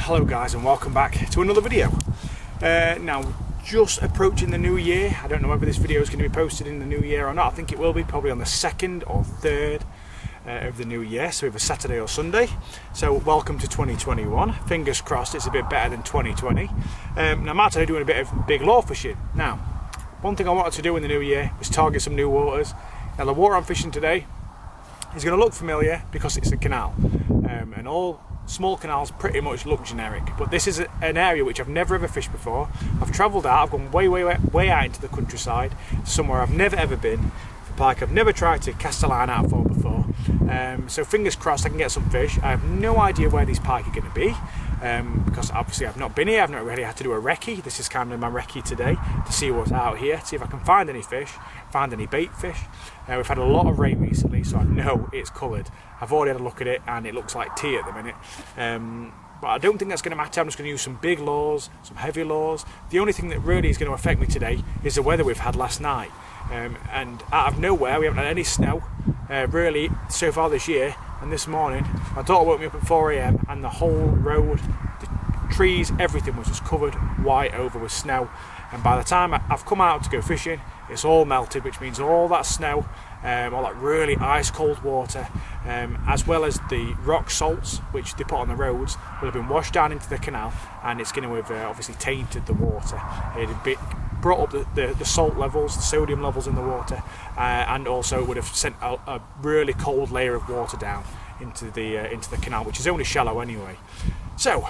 Hello guys and welcome back to another video. Now just approaching the new year. I don't know whether this video is going to be posted in the new year or not. I think it will be probably on the 2nd or 3rd of the new year, so either Saturday or Sunday. So welcome to 2021. Fingers crossed it's a bit better than 2020. Now I'm actually doing a bit of big law fishing. Now one thing I wanted to do in the new year was target some new waters. Now the water I'm fishing today is going to look familiar because it's a canal, and all small canals pretty much look generic, but this is an area which I've never ever fished before. I've travelled out, I've gone way out into the countryside, somewhere I've never ever been for pike. I've never tried to cast a line out for before, so fingers crossed I can get some fish. I have no idea where these pike are going to be, because obviously I've not been here. I've not really had to do a recce. This is kind of my recce today, to see what's out here, see if I can find any fish, find any bait fish. We've had a lot of rain recently, so I know it's coloured. I've already had a look at it and it looks like tea at the minute, but I don't think that's going to matter. I'm just going to use some big lures, some heavy lures. The only thing that really is going to affect me today is the weather we've had last night, and out of nowhere we haven't had any snow really so far this year. And this morning my daughter woke me up at 4 AM and the whole road, the trees, everything was just covered white over with snow. And by the time I've come out to go fishing, it's all melted, which means all that snow, all that really ice cold water, as well as the rock salts which they put on the roads, will have been washed down into the canal, and it's going to have obviously tainted the water. It had brought up the salt levels, the sodium levels in the water, and also would have sent a really cold layer of water down into the canal, which is only shallow anyway. So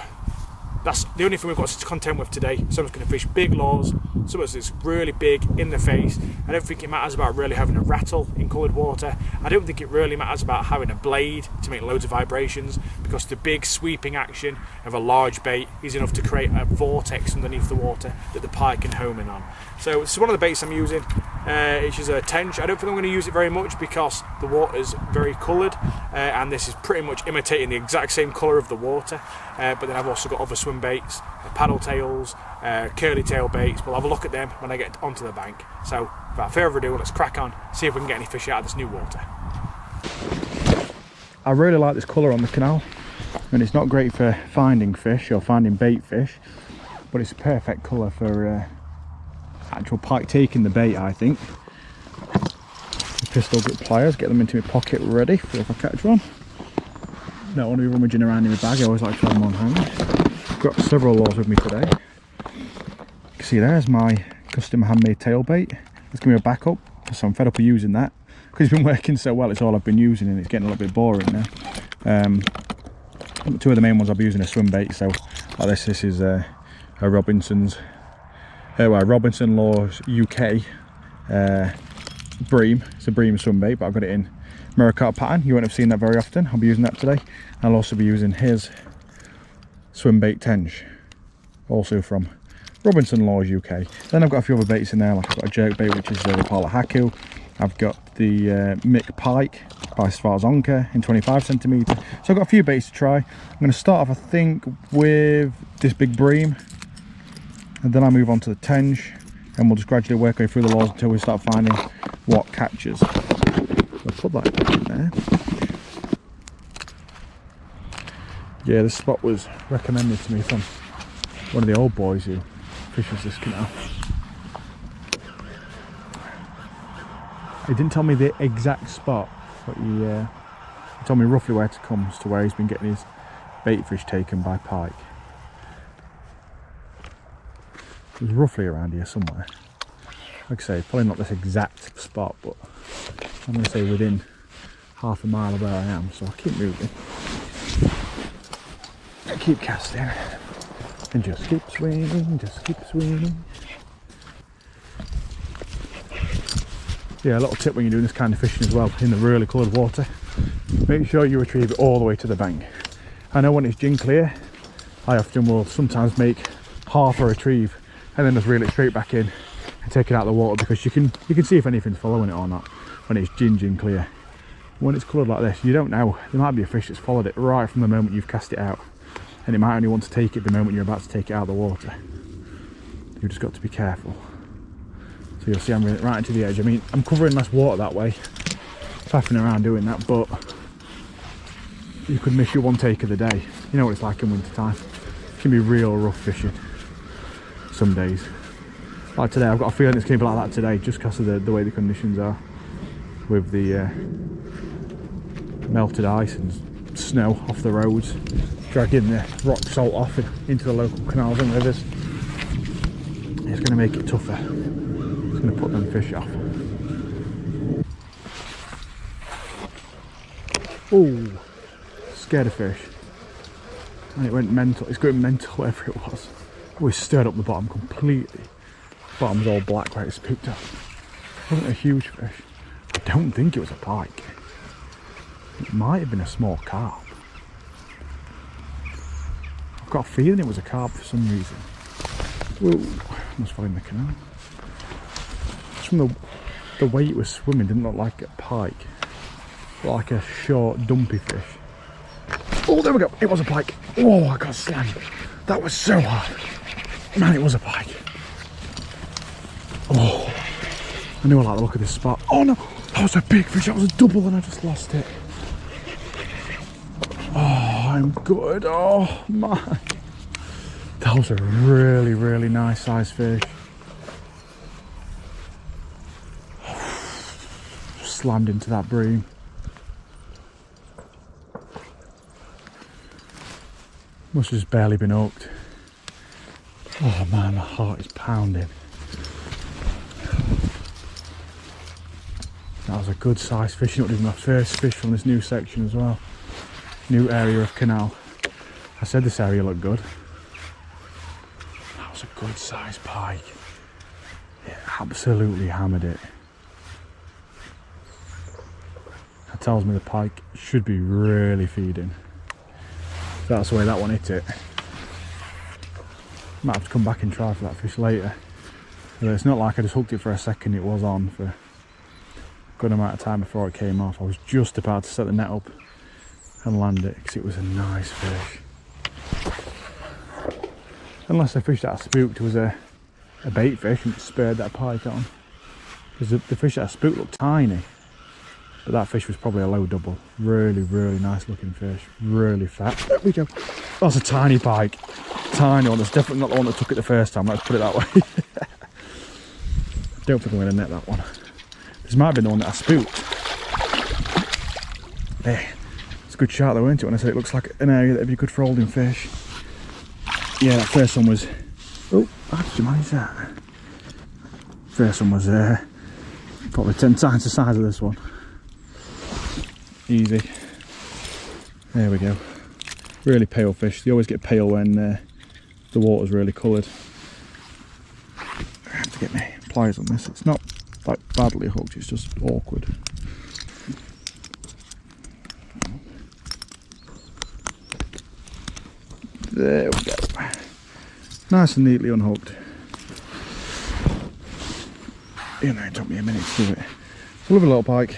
that's the only thing we've got to contend with today. So I'm just going to fish big lures, something that's really big in the face. I don't think it matters about really having a rattle in coloured water. I don't think it really matters about having a blade to make loads of vibrations, because the big sweeping action of a large bait is enough to create a vortex underneath the water that the pike can home in on. So it's one of the baits I'm using, which is a tench. I don't think I'm going to use it very much because the water is very coloured, and this is pretty much imitating the exact same colour of the water. But then I've also got other swim baits, paddle tails, curly tail baits. We'll have a look at them when I get onto the bank. So without further ado, let's crack on, see if we can get any fish out of this new water. I really like this colour on the canal, and it's not great for finding fish or finding bait fish, but it's a perfect colour for actual pike taking the bait, I think. The pistol grip pliers, get them into my pocket ready for if I catch one. Don't want to be rummaging around in my bag, I always like to have them on hand. I've got several lures with me today. You can see there's my custom handmade tail bait. Let's give me a backup, so I'm fed up of using that, because it's been working so well. It's all I've been using and it's getting a little bit boring now. Two of the main ones I'll be using are swim bait, so like this is a Robinson's Robinson Laws UK bream. It's a bream swim bait, but I've got it in Muricard pattern. You won't have seen that very often. I'll be using that today. I'll also be using his swim bait tench, also from Robinson Laws UK. Then I've got a few other baits in there, like I've got a jerk bait, which is the Paula Haku. I've got the Mick Pike by Svarzonka in 25cm. So I've got a few baits to try. I'm going to start off, I think, with this big bream, and then I'll move on to the tench, and we'll just gradually work our way through the lures until we start finding what catches. I'll put that in there. Yeah, this spot was recommended to me from one of the old boys who fishes this canal. He didn't tell me the exact spot, but he told me roughly where to come as to where he's been getting his bait fish taken by pike. It was roughly around here somewhere. Like I say, probably not this exact spot, but I'm going to say within half a mile of where I am. So I'll keep moving, I keep casting, and just keep swinging, just keep swinging. Yeah, a little tip when you're doing this kind of fishing as well, in the really coloured water, make sure you retrieve it all the way to the bank. I know when it's gin clear, I often will sometimes make half a retrieve and then just reel it straight back in and take it out of the water, because you can see if anything's following it or not when it's gin clear. When it's coloured like this, you don't know. There might be a fish that's followed it right from the moment you've cast it out, and it might only want to take it the moment you're about to take it out of the water. You've just got to be careful. So you'll see I'm right into the edge. I mean, I'm covering less water that way, faffing around doing that, but you could miss your one take of the day. You know what it's like in winter time. can be real rough fishing some days. Like today, I've got a feeling it's going to be like that today, just because of the way the conditions are, with the melted ice and snow off the roads, dragging the rock salt off into the local canals and rivers. It's going to make it tougher. It's going to put them fish off. Oh, scared of fish. And it went mental. It's going mental wherever it was. We stirred up the bottom completely. Bottom's all black where it spooked up. It wasn't a huge fish. I don't think it was a pike. It might have been a small carp. I've got a feeling it was a carp for some reason. Whoa, must fall in the canal. Just from the way it was swimming, didn't look like a pike. It looked like a short, dumpy fish. Oh, there we go. It was a pike. Oh, I got slammed. That was so hard. Man, it was a pike. Oh, I knew I like the look of this spot. Oh no, that was a big fish. That was a double and I just lost it. Oh, I'm good. Oh man. That was a really, really nice sized fish. Slammed into that bream. Must have just barely been hooked. Oh man, my heart is pounding. That was a good sized fish. It was my first fish from this new section as well. New area of Canal. I said this area looked good. That was a good sized pike. It absolutely hammered it. That tells me the pike should be really feeding. That's the way that one hit it. Might have to come back and try for that fish later. But it's not like I just hooked it for a second. It was on for a good amount of time before it came off. I was just about to set the net up and land it because it was a nice fish. Unless the fish that I spooked was a bait fish and it spurred that pike on. Because the fish that I spooked looked tiny. But that fish was probably a low double. Really, really nice looking fish. Really fat. There we go. That's a tiny pike. Tiny one. That's definitely not the one that took it the first time. Let's put it that way. Don't think I'm going to net that one. This might have been the one that I spooked. There. It's a good shot though, isn't it? When I said it looks like an area that would be good for holding fish. Yeah, that first one was... Oh, how did you manage that? First one was probably 10 times the size of this one. Easy. There we go. Really pale fish. They always get pale when the water's really coloured. I have to get my pliers on this. It's not like badly hooked, it's just awkward. There we go. Nice and neatly unhooked. You know, it took me a minute to do it. It's a lovely little pike.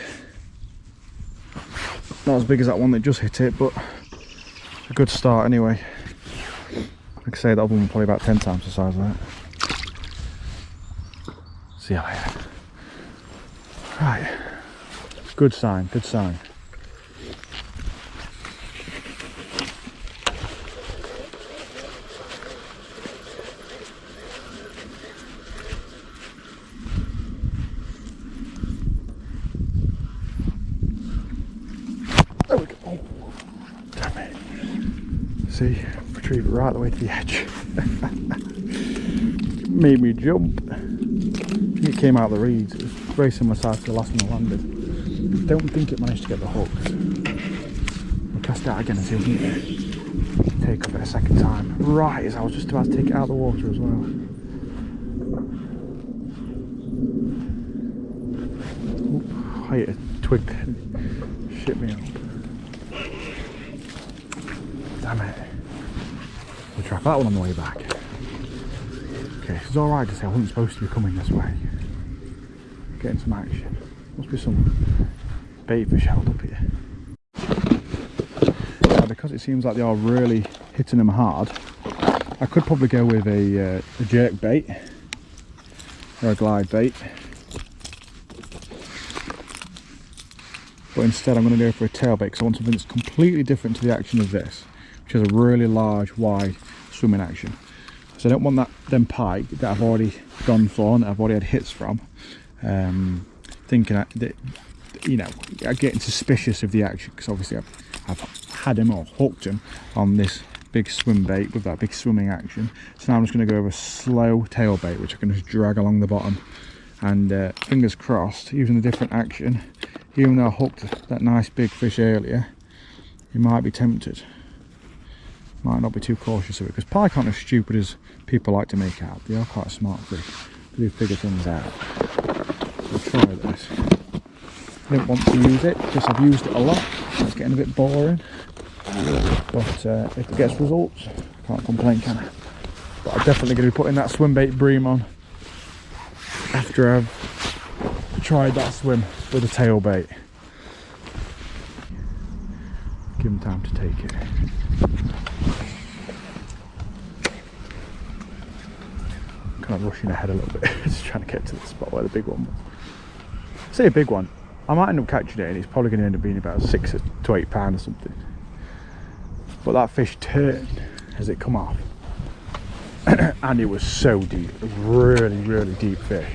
Not as big as that one that just hit it, but a good start anyway. Like I say, that other one was probably about 10 times the size of that. See you later. Right. Good sign, good sign. There we go. Oh, damn it. See, retrieved it right the way to the edge. Made me jump. It came out of the reeds. It was very similar size to the last one I landed. Don't think it managed to get the hook. I'll cast it out again and see if we can take up it a second time. Right as I was just about to take it out of the water as well. Ooh, I hit a twig there. Shit me up. Damn it. We'll try that one on the way back. Okay, it's alright to say I wasn't supposed to be coming this way. Getting some action. Must be some bait fish held up here. Now, because it seems like they are really hitting them hard, I could probably go with a jerk bait or a glide bait. But instead I'm going to go for a tail bait because I want something that's completely different to the action of this, which has a really large, wide, swimming action. So I don't want them pike that I've already gone for and that I've already had hits from, thinking that, you know, getting suspicious of the action, because obviously I've had him or hooked him on this big swim bait with that big swimming action. So now I'm just going to go over a slow tail bait, which I can just drag along the bottom, and fingers crossed, using a different action, even though I hooked that nice big fish earlier, you might be tempted. Might not be too cautious of it, because pike aren't as stupid as people like to make out. They are quite smart fish. They do figure things out. I'll try this. I don't want to use it because I've used it a lot. It's getting a bit boring. But if it gets results, I can't complain, can I? But I'm definitely going to be putting that swim bait bream on after I've tried that swim with a tail bait. Give them time to take it. Kind of rushing ahead a little bit, just trying to get to the spot where the big one was. Say a big one, I might end up catching it and it's probably going to end up being about 6 to 8 pounds or something. But that fish turned as it come off, and it was so deep, a really, really deep fish.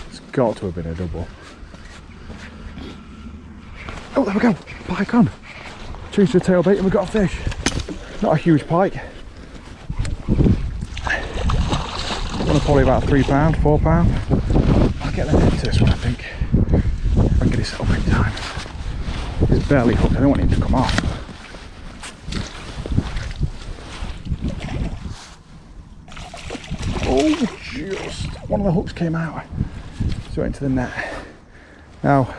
It's got to have been a double. Oh, there we go, pike on. Changed to a tail bait and we got a fish. Not a huge pike. Probably about £3, £4. I'll get the net to this one, I think. If I can get it set up in time. It's barely hooked, I don't want him to come off. Oh, just one of the hooks came out. So it went into the net. Now,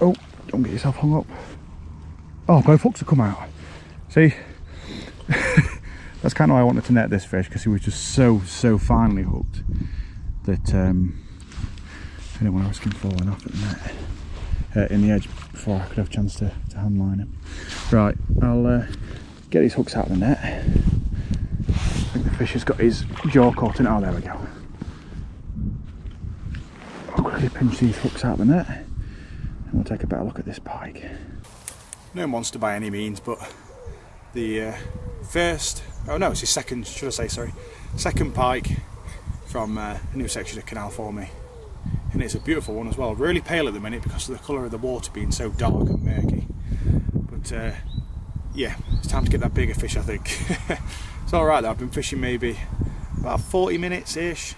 oh, don't get yourself hung up. Oh, both hooks have come out. See? That's kind of why I wanted to net this fish, because he was just so finely hooked that I didn't want to risk him falling off at the net, in the edge, before I could have a chance to hand line him. Right, I'll get these hooks out of the net. I think the fish has got his jaw caught in it. Oh, there we go. I'll quickly pinch these hooks out of the net and we'll take a better look at this pike. No monster by any means, but the first, oh no, it's his second, should I say, sorry, second pike from a new section of Canal for me, and it's a beautiful one as well. Really pale at the minute because of the colour of the water being so dark and murky, but yeah, it's time to get that bigger fish, I think. It's alright though, I've been fishing maybe about 40 minutes ish,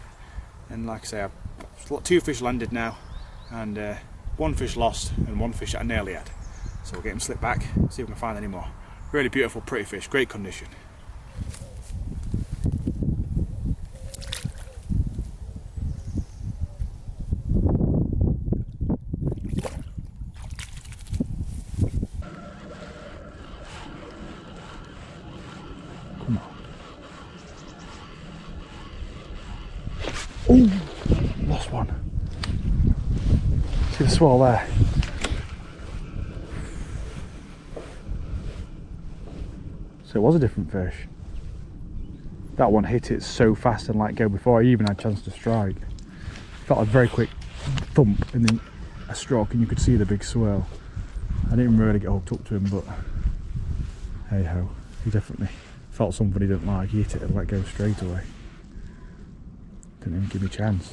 and like I say, I've got 2 fish landed now, and 1 fish lost and 1 fish that I nearly had, so we'll get him slipped back, see if we can find any more. Really beautiful, pretty fish, great condition. Come on. Oh, lost one. See the swirl there? So it was a different fish. That one hit it so fast and let go before I even had a chance to strike. Felt a very quick thump and then a stroke, and you could see the big swirl. I didn't really get hooked up to him, but hey ho, he definitely felt something he didn't like. He hit it and let go straight away. Didn't even give me a chance.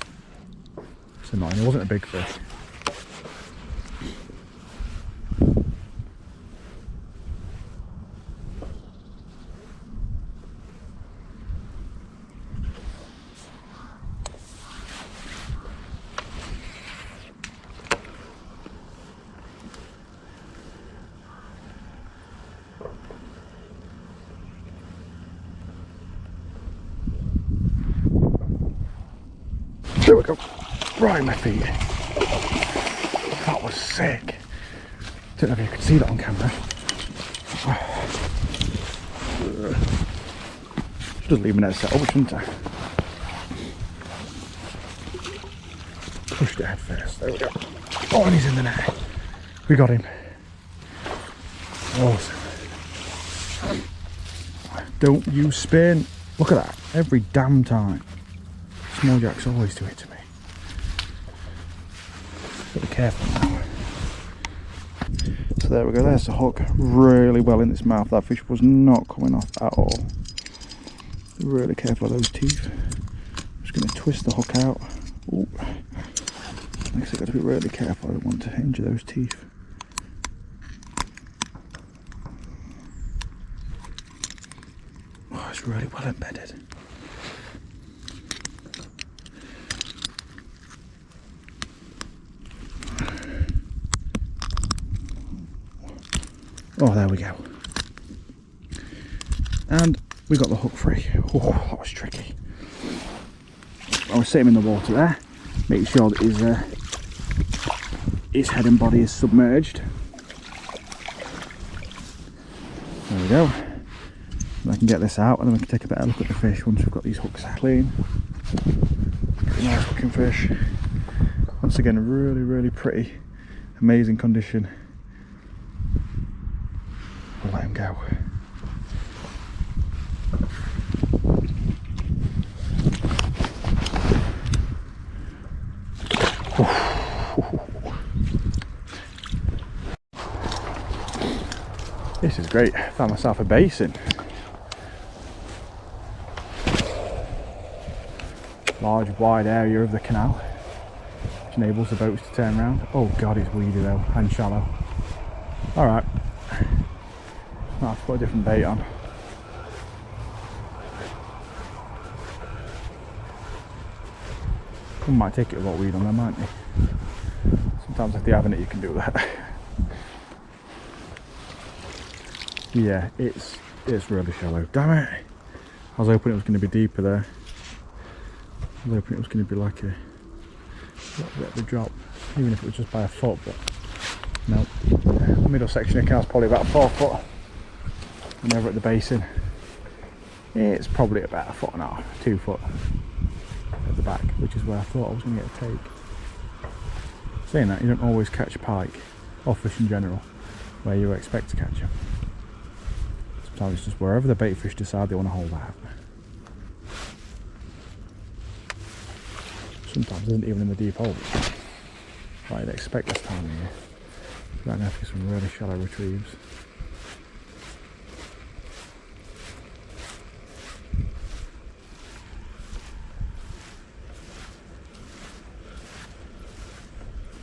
It's annoying. It wasn't a big fish. There we go, right in my feet. That was sick. Don't know if you could see that on camera. Should just leave my net set up, shouldn't I? Pushed it head first, there we go. Oh, and he's in the net. We got him. Awesome. Don't you spin. Look at that, every damn time. Small jacks always do it to me. Got to be careful now. So there we go, there's the hook, really well in its mouth. That fish was not coming off at all. Really careful of those teeth. I'm just going to twist the hook out. Ooh. Next I've got to be really careful, I don't want to injure those teeth. Oh, it's really well embedded. Oh, there we go. And we got the hook free. Oh, that was tricky. I was setting him in the water there, making sure that his head and body is submerged. There we go. And I can get this out and then we can take a better look at the fish once we've got these hooks clean. Nice looking fish. Once again, really, really pretty, amazing condition. I'll let him go. This is great. I found myself a basin. Large wide area of the canal, which enables the boats to turn around. Oh god, it's weedy though and shallow. Alright. I'll have to put a different bait on. One might take it a lot weed on there, mightn't they? Sometimes if they haven't it, you can do that. Yeah, it's really shallow. Damn it! I was hoping it was going to be deeper there. I was hoping it was going to be like a little bit of a drop, even if it was just by a foot, but no. The middle section of the canal is probably about 4 foot. And over at the basin, it's probably about 1.5 foot, 2 foot at the back, which is where I thought I was going to get a take. Saying that, you don't always catch pike, or fish in general, where you expect to catch them. Sometimes it's just wherever the bait fish decide they want to hold out. Sometimes it isn't even in the deep holes. Like you'd expect this time of year. You're going to have to get some really shallow retrieves.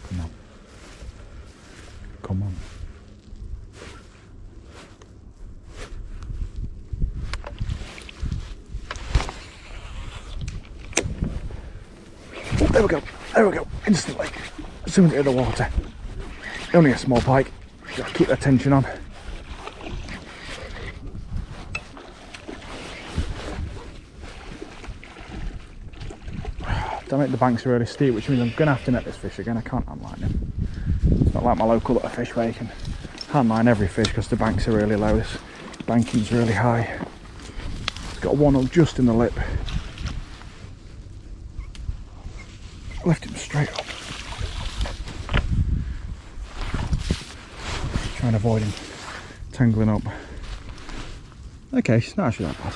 Come on. Come on. There we go, there we go, instantly, as soon as it hit the water. Only a small pike, gotta keep the tension on. Damn it, the banks are really steep, which means I'm going to have to net this fish again. I can't handline him. It's not like my local little fish where you can handline every fish because the banks are really low. This banking's really high. It's got one up just in the lip. Left him straight up. Trying to avoid him tangling up. Okay, it's not actually that bad.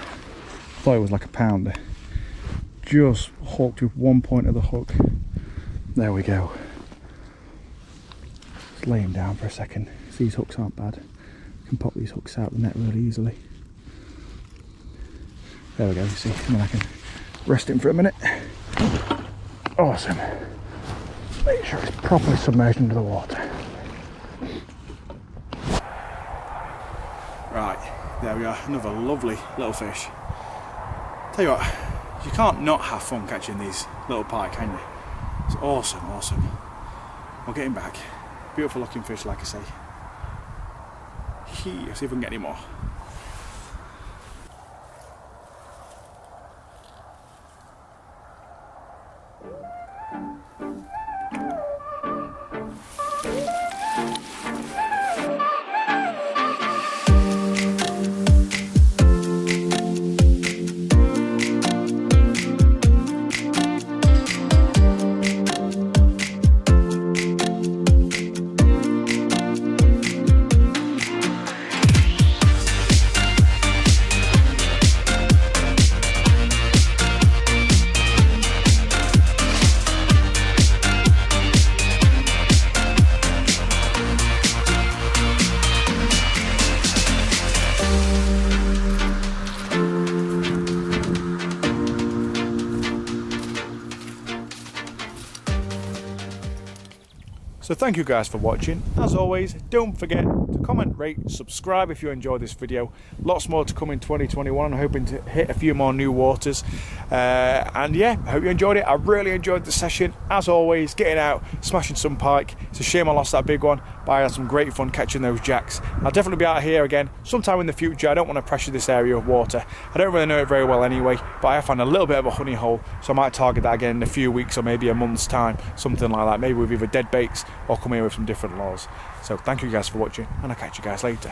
Thought it was like a pounder. Just hooked with one point of the hook. There we go. Just lay him down for a second. These hooks aren't bad. You can pop these hooks out the net really easily. There we go, you see. And then I can rest him for a minute. Awesome. Make sure it's properly submerged into the water. Right, there we are, another lovely little fish. Tell you what, you can't not have fun catching these little pike, can you? It's awesome, awesome. We'll get him back. Beautiful looking fish, like I say. See if we can get any more. So thank you guys for watching. As always, don't forget to comment, rate, subscribe if you enjoyed this video. Lots more to come in 2021. I'm hoping to hit a few more new waters. And yeah, I hope you enjoyed it. I really enjoyed the session. As always, getting out, smashing some pike. It's a shame I lost that big one, but I had some great fun catching those jacks. I'll definitely be out here again sometime in the future. I don't want to pressure this area of water. I don't really know it very well anyway, but I found a little bit of a honey hole, so I might target that again in a few weeks or maybe a month's time, something like that, maybe with either dead baits or come here with some different lures. So thank you guys for watching, and I'll catch you guys later.